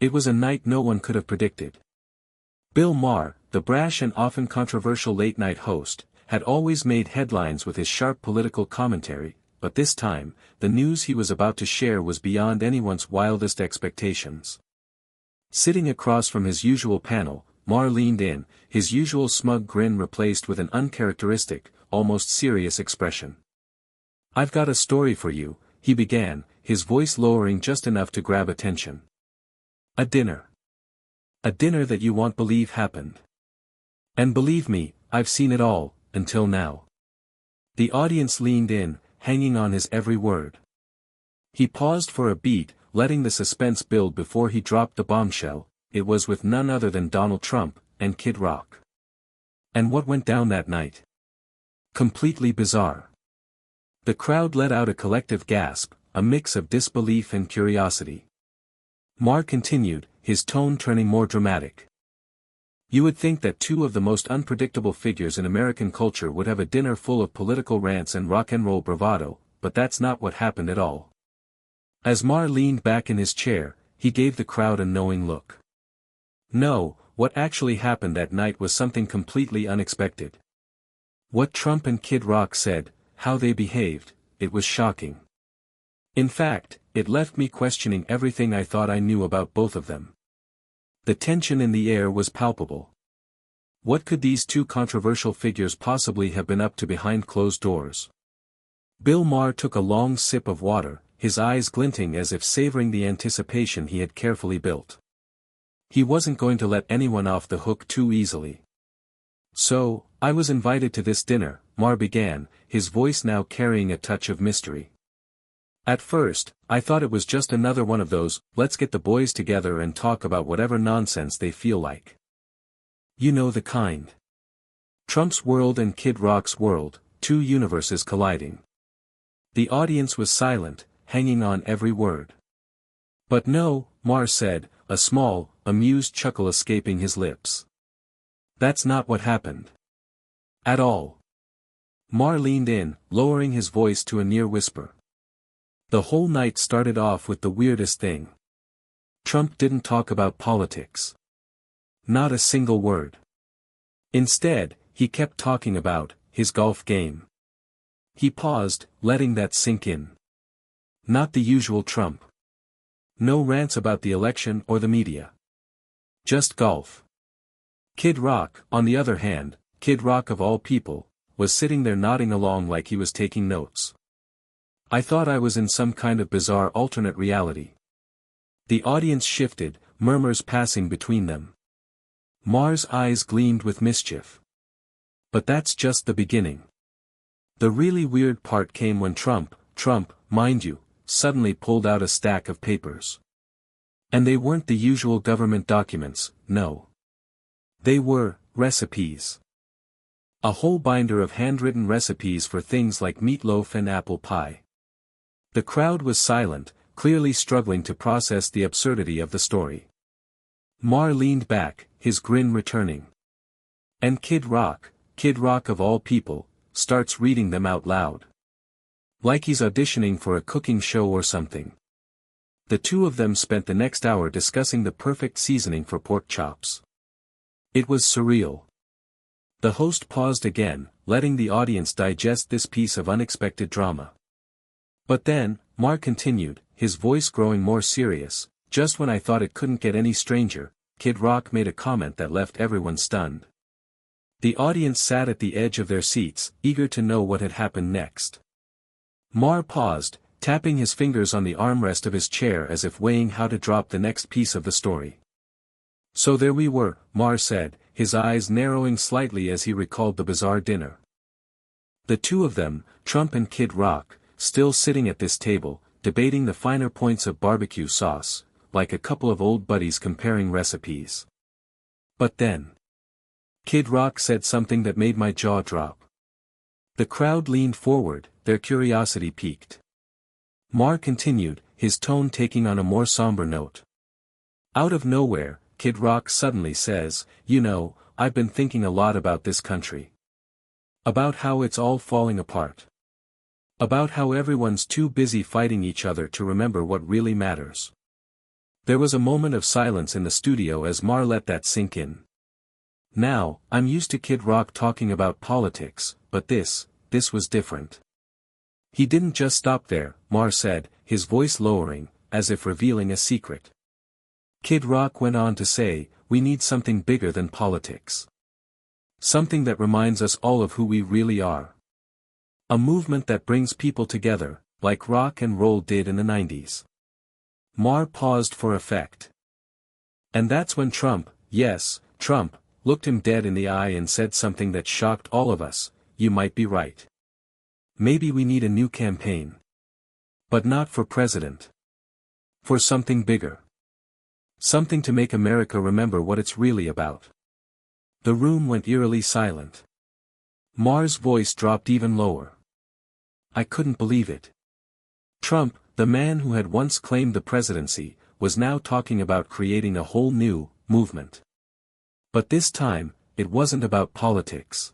It was a night no one could have predicted. Bill Maher, the brash and often controversial late-night host, had always made headlines with his sharp political commentary, but this time, the news he was about to share was beyond anyone's wildest expectations. Sitting across from his usual panel, Maher leaned in, his usual smug grin replaced with an uncharacteristic, almost serious expression. "I've got a story for you," he began, his voice lowering just enough to grab attention. "A dinner. A dinner that you won't believe happened. And believe me, I've seen it all, until now." The audience leaned in, hanging on his every word. He paused for a beat, letting the suspense build before he dropped the bombshell. It was with none other than Donald Trump, and Kid Rock. And what went down that night? Completely bizarre. The crowd let out a collective gasp, a mix of disbelief and curiosity. Maher continued, his tone turning more dramatic. "You would think that two of the most unpredictable figures in American culture would have a dinner full of political rants and rock and roll bravado, but that's not what happened at all." As Maher leaned back in his chair, he gave the crowd a knowing look. No, what actually happened that night was something completely unexpected. What Trump and Kid Rock said, how they behaved, it was shocking. In fact, it left me questioning everything I thought I knew about both of them. The tension in the air was palpable. What could these two controversial figures possibly have been up to behind closed doors? Bill Maher took a long sip of water, his eyes glinting as if savoring the anticipation he had carefully built. He wasn't going to let anyone off the hook too easily. "So, I was invited to this dinner," Maher began, his voice now carrying a touch of mystery. "At first, I thought it was just another one of those, let's get the boys together and talk about whatever nonsense they feel like. You know the kind. Trump's world and Kid Rock's world, two universes colliding." The audience was silent, hanging on every word. "But no," Maher said, a small, amused chuckle escaping his lips. "That's not what happened. At all." Maher leaned in, lowering his voice to a near whisper. "The whole night started off with the weirdest thing. Trump didn't talk about politics. Not a single word. Instead, he kept talking about his golf game." He paused, letting that sink in. Not the usual Trump. No rants about the election or the media. Just golf. Kid Rock, on the other hand, Kid Rock of all people, was sitting there nodding along like he was taking notes. I thought I was in some kind of bizarre alternate reality. The audience shifted, murmurs passing between them. Maher's eyes gleamed with mischief. But that's just the beginning. The really weird part came when Trump, mind you, suddenly pulled out a stack of papers. And they weren't the usual government documents, no. They were recipes. A whole binder of handwritten recipes for things like meatloaf and apple pie. The crowd was silent, clearly struggling to process the absurdity of the story. Maher leaned back, his grin returning. And Kid Rock of all people, starts reading them out loud. Like he's auditioning for a cooking show or something. The two of them spent the next hour discussing the perfect seasoning for pork chops. It was surreal. The host paused again, letting the audience digest this piece of unexpected drama. But then, Maher continued, his voice growing more serious, "Just when I thought it couldn't get any stranger, Kid Rock made a comment that left everyone stunned." The audience sat at the edge of their seats, eager to know what had happened next. Maher paused, tapping his fingers on the armrest of his chair as if weighing how to drop the next piece of the story. "So there we were," Maher said, his eyes narrowing slightly as he recalled the bizarre dinner. The two of them, Trump and Kid Rock, still sitting at this table, debating the finer points of barbecue sauce, like a couple of old buddies comparing recipes. But then, Kid Rock said something that made my jaw drop. The crowd leaned forward, their curiosity piqued. Maher continued, his tone taking on a more somber note. Out of nowhere, Kid Rock suddenly says, "You know, I've been thinking a lot about this country. About how it's all falling apart. About how everyone's too busy fighting each other to remember what really matters. There was a moment of silence in the studio as Maher let that sink in. Now, I'm used to Kid Rock talking about politics, but this was different. He didn't just stop there, Maher said, his voice lowering, as if revealing a secret. Kid Rock went on to say, we need something bigger than politics. Something that reminds us all of who we really are. A movement that brings people together, like rock and roll did in the 90s. Maher paused for effect. And that's when Trump, yes, Trump, looked him dead in the eye and said something that shocked all of us, you might be right. Maybe we need a new campaign. But not for president. For something bigger. Something to make America remember what it's really about. The room went eerily silent. Maher's voice dropped even lower. I couldn't believe it. Trump, the man who had once claimed the presidency, was now talking about creating a whole new movement. But this time, it wasn't about politics.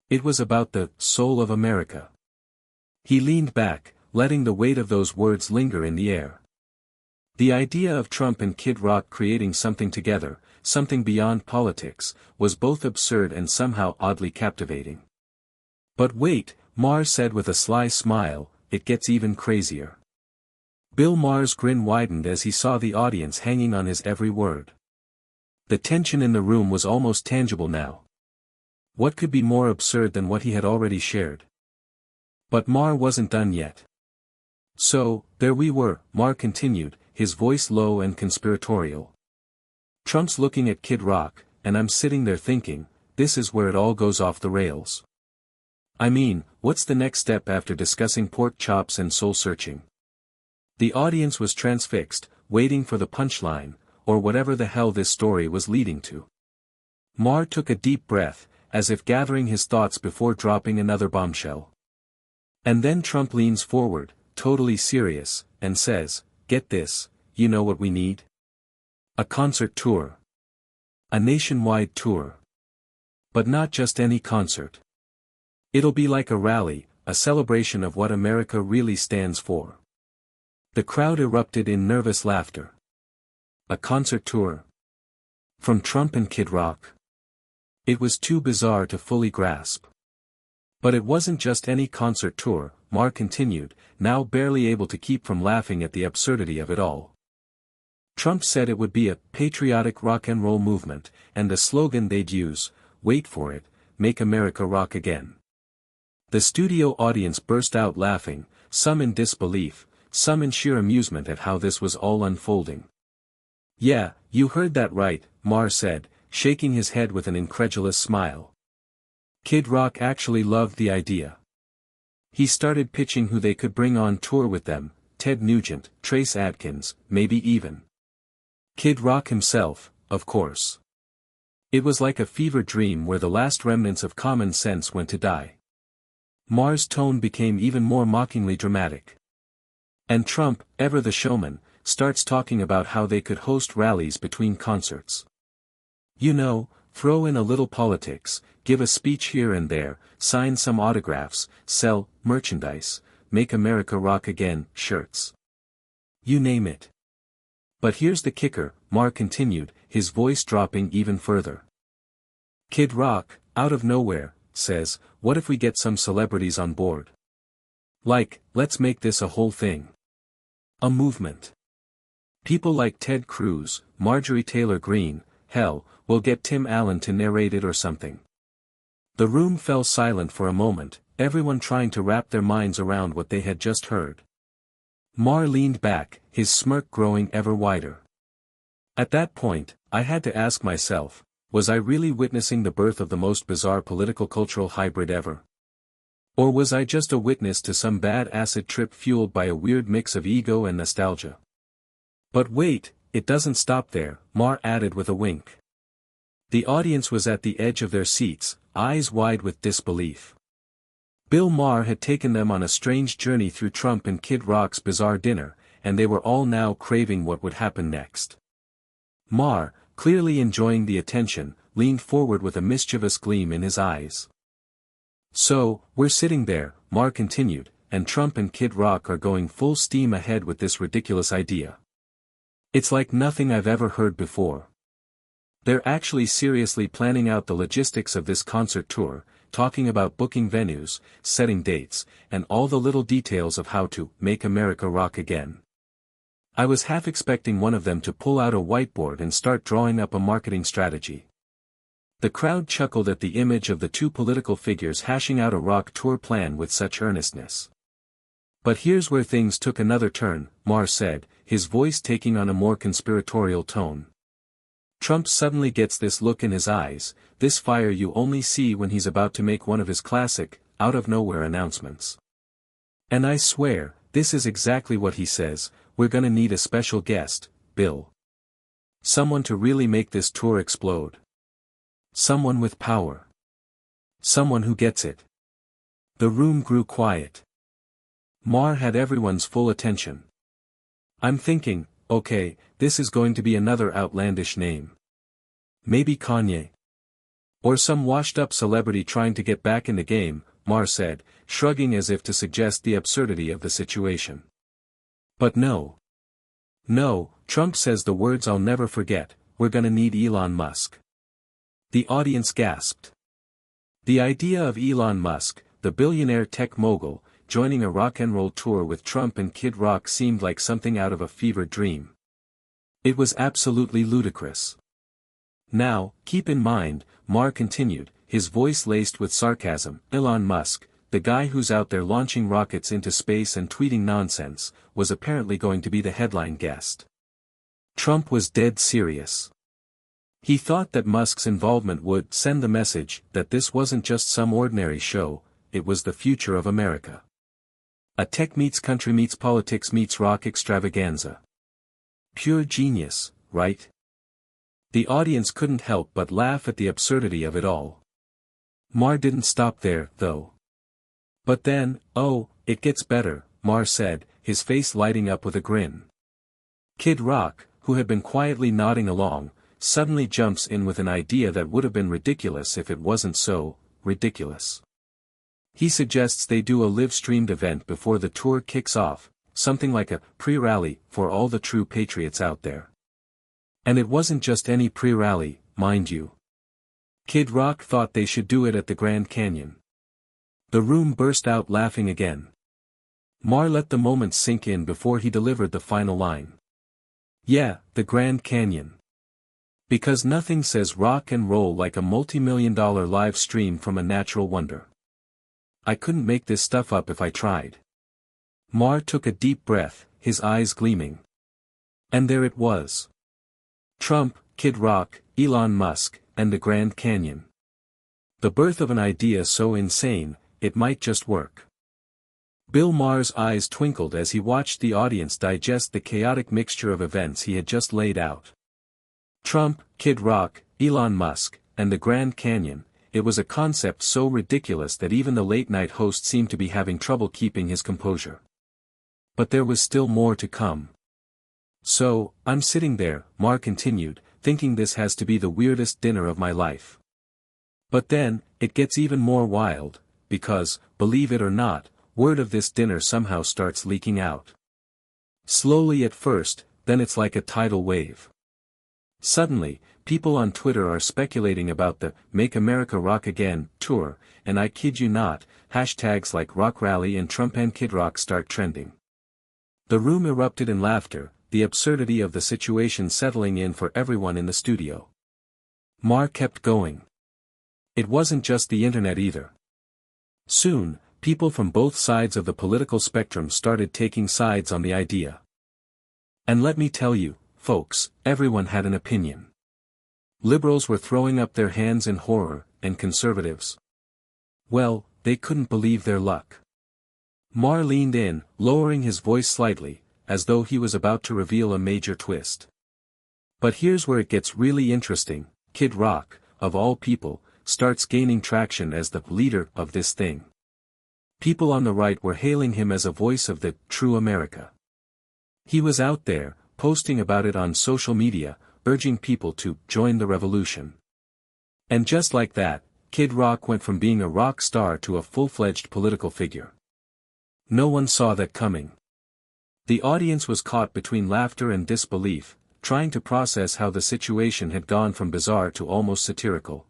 It was about the soul of America. He leaned back, letting the weight of those words linger in the air. The idea of Trump and Kid Rock creating something together, something beyond politics, was both absurd and somehow oddly captivating. But wait, Maher said with a sly smile, it gets even crazier. Bill Maher's grin widened as he saw the audience hanging on his every word. The tension in the room was almost tangible now. What could be more absurd than what he had already shared? But Maher wasn't done yet. So, there we were, Maher continued, his voice low and conspiratorial. Trump's looking at Kid Rock, and I'm sitting there thinking, this is where it all goes off the rails. I mean, what's the next step after discussing pork chops and soul searching? The audience was transfixed, waiting for the punchline, or whatever the hell this story was leading to. Maher took a deep breath, as if gathering his thoughts before dropping another bombshell. And then Trump leans forward, totally serious, and says, get this, you know what we need? A concert tour. A nationwide tour. But not just any concert. It'll be like a rally, a celebration of what America really stands for. The crowd erupted in nervous laughter. A concert tour? From Trump and Kid Rock? It was too bizarre to fully grasp. But it wasn't just any concert tour, Maher continued, now barely able to keep from laughing at the absurdity of it all. Trump said it would be a patriotic rock and roll movement, and the slogan they'd use, wait for it, make America rock again. The studio audience burst out laughing, some in disbelief, some in sheer amusement at how this was all unfolding. Yeah, you heard that right, Maher said, shaking his head with an incredulous smile. Kid Rock actually loved the idea. He started pitching who they could bring on tour with them, Ted Nugent, Trace Adkins, maybe even Kid Rock himself, of course. It was like a fever dream where the last remnants of common sense went to die. Maher's tone became even more mockingly dramatic. And Trump, ever the showman, starts talking about how they could host rallies between concerts. You know, throw in a little politics, give a speech here and there, sign some autographs, sell merchandise, make America rock again, shirts. You name it. But here's the kicker, Maher continued, his voice dropping even further. Kid Rock, out of nowhere, says, what if we get some celebrities on board? Like, let's make this a whole thing. A movement. People like Ted Cruz, Marjorie Taylor Greene, hell, we'll get Tim Allen to narrate it or something. The room fell silent for a moment, everyone trying to wrap their minds around what they had just heard. Maher leaned back, his smirk growing ever wider. At that point, I had to ask myself, was I really witnessing the birth of the most bizarre political-cultural hybrid ever? Or was I just a witness to some bad acid trip fueled by a weird mix of ego and nostalgia? But wait, it doesn't stop there, Maher added with a wink. The audience was at the edge of their seats, eyes wide with disbelief. Bill Maher had taken them on a strange journey through Trump and Kid Rock's bizarre dinner, and they were all now craving what would happen next. Maher, clearly enjoying the attention, leaned forward with a mischievous gleam in his eyes. So, we're sitting there, Maher continued, and Trump and Kid Rock are going full steam ahead with this ridiculous idea. It's like nothing I've ever heard before. They're actually seriously planning out the logistics of this concert tour, talking about booking venues, setting dates, and all the little details of how to make America rock again. I was half expecting one of them to pull out a whiteboard and start drawing up a marketing strategy. The crowd chuckled at the image of the two political figures hashing out a rock tour plan with such earnestness. But here's where things took another turn, Maher said, his voice taking on a more conspiratorial tone. Trump suddenly gets this look in his eyes, this fire you only see when he's about to make one of his classic, out-of-nowhere announcements. And I swear, this is exactly what he says: we're gonna need a special guest, Bill. Someone to really make this tour explode. Someone with power. Someone who gets it. The room grew quiet. Maher had everyone's full attention. I'm thinking, okay, this is going to be another outlandish name. Maybe Kanye. Or some washed-up celebrity trying to get back in the game, Maher said, shrugging as if to suggest the absurdity of the situation. But no. No, Trump says the words I'll never forget: we're gonna need Elon Musk. The audience gasped. The idea of Elon Musk, the billionaire tech mogul, joining a rock and roll tour with Trump and Kid Rock seemed like something out of a fever dream. It was absolutely ludicrous. Now, keep in mind, Maher continued, his voice laced with sarcasm, Elon Musk, the guy who's out there launching rockets into space and tweeting nonsense, was apparently going to be the headline guest. Trump was dead serious. He thought that Musk's involvement would send the message that this wasn't just some ordinary show, it was the future of America. A tech meets country meets politics meets rock extravaganza. Pure genius, right? The audience couldn't help but laugh at the absurdity of it all. Maher didn't stop there, though. But then, oh, it gets better, Maher said, his face lighting up with a grin. Kid Rock, who had been quietly nodding along, suddenly jumps in with an idea that would have been ridiculous if it wasn't so ridiculous. He suggests they do a live-streamed event before the tour kicks off, something like a pre-rally for all the true patriots out there. And it wasn't just any pre-rally, mind you. Kid Rock thought they should do it at the Grand Canyon. The room burst out laughing again. Maher let the moment sink in before he delivered the final line. Yeah, the Grand Canyon. Because nothing says rock and roll like a multi-million-dollar live stream from a natural wonder. I couldn't make this stuff up if I tried. Maher took a deep breath, his eyes gleaming. And there it was. Trump, Kid Rock, Elon Musk, and the Grand Canyon. The birth of an idea so insane, it might just work. Bill Maher's eyes twinkled as he watched the audience digest the chaotic mixture of events he had just laid out. Trump, Kid Rock, Elon Musk, and the Grand Canyon. It was a concept so ridiculous that even the late-night host seemed to be having trouble keeping his composure. But there was still more to come. So, I'm sitting there, Maher continued, thinking this has to be the weirdest dinner of my life. But then, it gets even more wild, because, believe it or not, word of this dinner somehow starts leaking out. Slowly at first, then it's like a tidal wave. Suddenly, people on Twitter are speculating about the Make America Rock Again tour, and I kid you not, hashtags like Rock Rally and Trump and Kid Rock start trending. The room erupted in laughter, the absurdity of the situation settling in for everyone in the studio. Maher kept going. It wasn't just the internet either. Soon, people from both sides of the political spectrum started taking sides on the idea. And let me tell you, folks, everyone had an opinion. Liberals were throwing up their hands in horror, and conservatives, well, they couldn't believe their luck. Maher leaned in, lowering his voice slightly, as though he was about to reveal a major twist. But here's where it gets really interesting. Kid Rock, of all people, starts gaining traction as the leader of this thing. People on the right were hailing him as a voice of the true America. He was out there, posting about it on social media, urging people to join the revolution. And just like that, Kid Rock went from being a rock star to a full-fledged political figure. No one saw that coming. The audience was caught between laughter and disbelief, trying to process how the situation had gone from bizarre to almost satirical.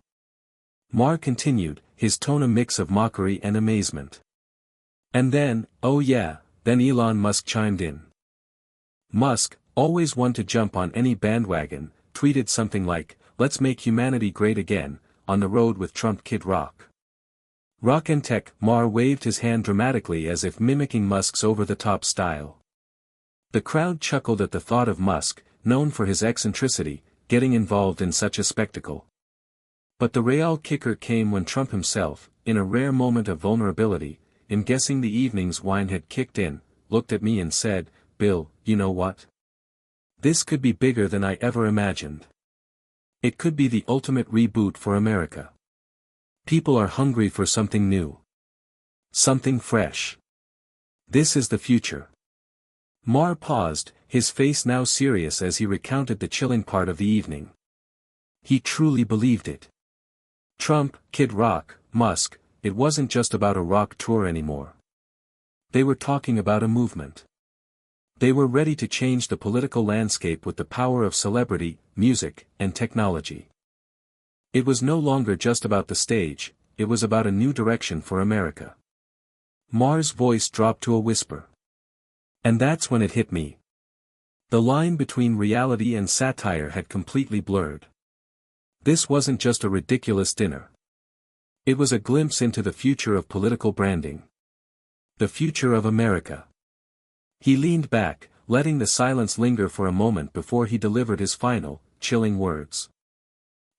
Maher continued, his tone a mix of mockery and amazement. And then, oh yeah, then Elon Musk chimed in. Musk, always one to jump on any bandwagon, tweeted something like, "Let's make humanity great again," on the road with Trump Kid Rock. Rock and tech. Maher waved his hand dramatically as if mimicking Musk's over-the-top style. The crowd chuckled at the thought of Musk, known for his eccentricity, getting involved in such a spectacle. But the real kicker came when Trump himself, in a rare moment of vulnerability, in guessing the evening's wine had kicked in, looked at me and said, "Bill, you know what? This could be bigger than I ever imagined. It could be the ultimate reboot for America. People are hungry for something new. Something fresh. This is the future." Maher paused, his face now serious as he recounted the chilling part of the evening. He truly believed it. Trump, Kid Rock, Musk, it wasn't just about a rock tour anymore. They were talking about a movement. They were ready to change the political landscape with the power of celebrity, music, and technology. It was no longer just about the stage, it was about a new direction for America. Maher's voice dropped to a whisper. And that's when it hit me. The line between reality and satire had completely blurred. This wasn't just a ridiculous dinner. It was a glimpse into the future of political branding. The future of America. He leaned back, letting the silence linger for a moment before he delivered his final, chilling words.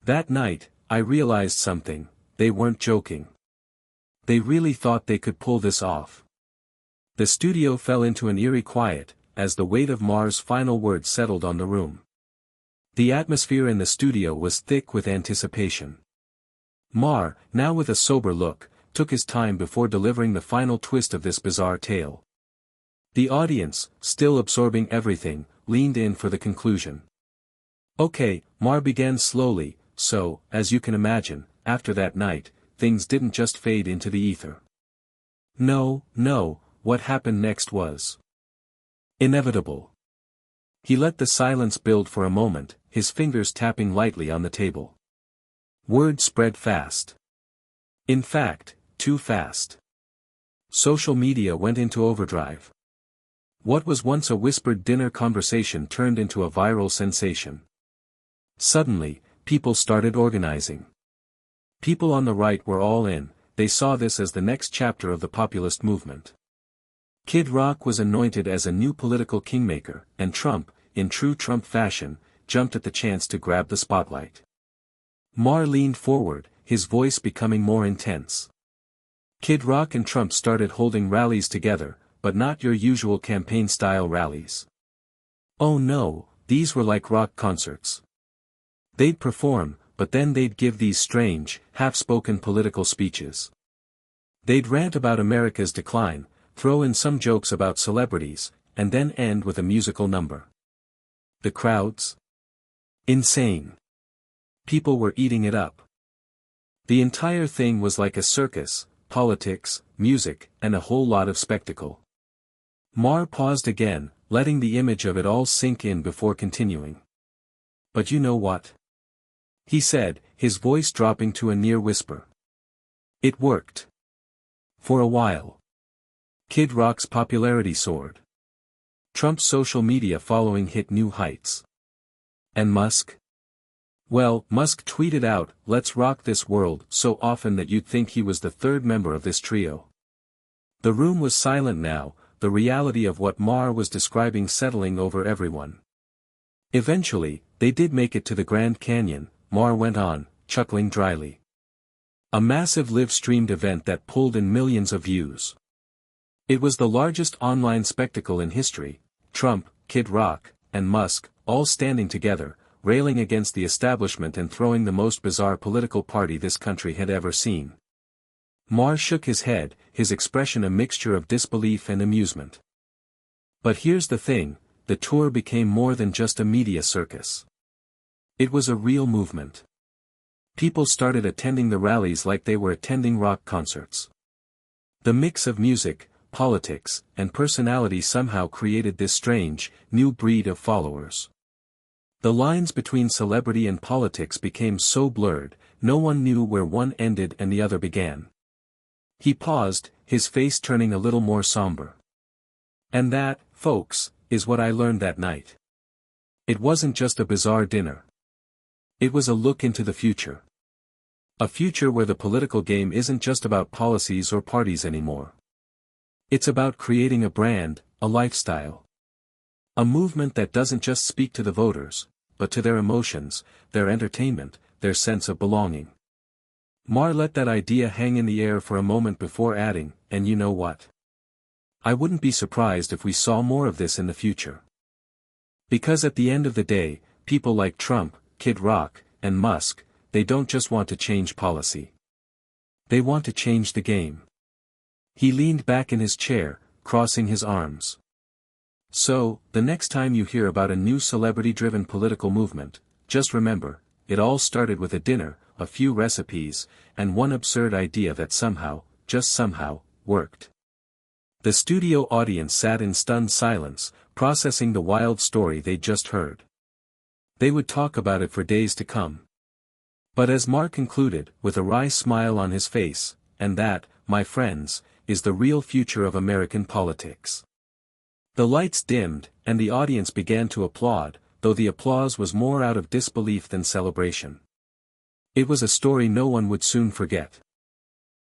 That night, I realized something, they weren't joking. They really thought they could pull this off. The studio fell into an eerie quiet, as the weight of Maher's final words settled on the room. The atmosphere in the studio was thick with anticipation. Maher, now with a sober look, took his time before delivering the final twist of this bizarre tale. The audience, still absorbing everything, leaned in for the conclusion. Okay, Maher began slowly, so, as you can imagine, after that night, things didn't just fade into the ether. No, what happened next was inevitable. He let the silence build for a moment, his fingers tapping lightly on the table. Word spread fast. In fact, too fast. Social media went into overdrive. What was once a whispered dinner conversation turned into a viral sensation. Suddenly, people started organizing. People on the right were all in, they saw this as the next chapter of the populist movement. Kid Rock was anointed as a new political kingmaker, and Trump, in true Trump fashion, jumped at the chance to grab the spotlight. Maher leaned forward, his voice becoming more intense. Kid Rock and Trump started holding rallies together, but not your usual campaign-style rallies. Oh no, these were like rock concerts. They'd perform, but then they'd give these strange, half-spoken political speeches. They'd rant about America's decline, throw in some jokes about celebrities, and then end with a musical number. The crowds? Insane. People were eating it up. The entire thing was like a circus, politics, music, and a whole lot of spectacle. Maher paused again, letting the image of it all sink in before continuing. But you know what? He said, his voice dropping to a near whisper. It worked. For a while. Kid Rock's popularity soared. Trump's social media following hit new heights. And Musk? Well, Musk tweeted out, "Let's rock this world," so often that you'd think he was the third member of this trio. The room was silent now, the reality of what Maher was describing settling over everyone. Eventually, they did make it to the Grand Canyon, Maher went on, chuckling dryly. A massive live-streamed event that pulled in millions of views. It was the largest online spectacle in history, Trump, Kid Rock, and Musk, all standing together, railing against the establishment and throwing the most bizarre political party this country had ever seen. Maher shook his head, his expression a mixture of disbelief and amusement. But here's the thing, the tour became more than just a media circus. It was a real movement. People started attending the rallies like they were attending rock concerts. The mix of music, politics, and personality somehow created this strange, new breed of followers. The lines between celebrity and politics became so blurred, no one knew where one ended and the other began. He paused, his face turning a little more somber. And that, folks, is what I learned that night. It wasn't just a bizarre dinner. It was a look into the future. A future where the political game isn't just about policies or parties anymore. It's about creating a brand, a lifestyle. A movement that doesn't just speak to the voters, but to their emotions, their entertainment, their sense of belonging. Maher let that idea hang in the air for a moment before adding, and you know what? I wouldn't be surprised if we saw more of this in the future. Because at the end of the day, people like Trump, Kid Rock, and Musk, they don't just want to change policy. They want to change the game. He leaned back in his chair, crossing his arms. So, the next time you hear about a new celebrity-driven political movement, just remember, it all started with a dinner, a few recipes, and one absurd idea that somehow, just somehow, worked. The studio audience sat in stunned silence, processing the wild story they'd just heard. They would talk about it for days to come. But as Maher concluded, with a wry smile on his face, and that, my friends, is the real future of American politics. The lights dimmed, and the audience began to applaud, though the applause was more out of disbelief than celebration. It was a story no one would soon forget.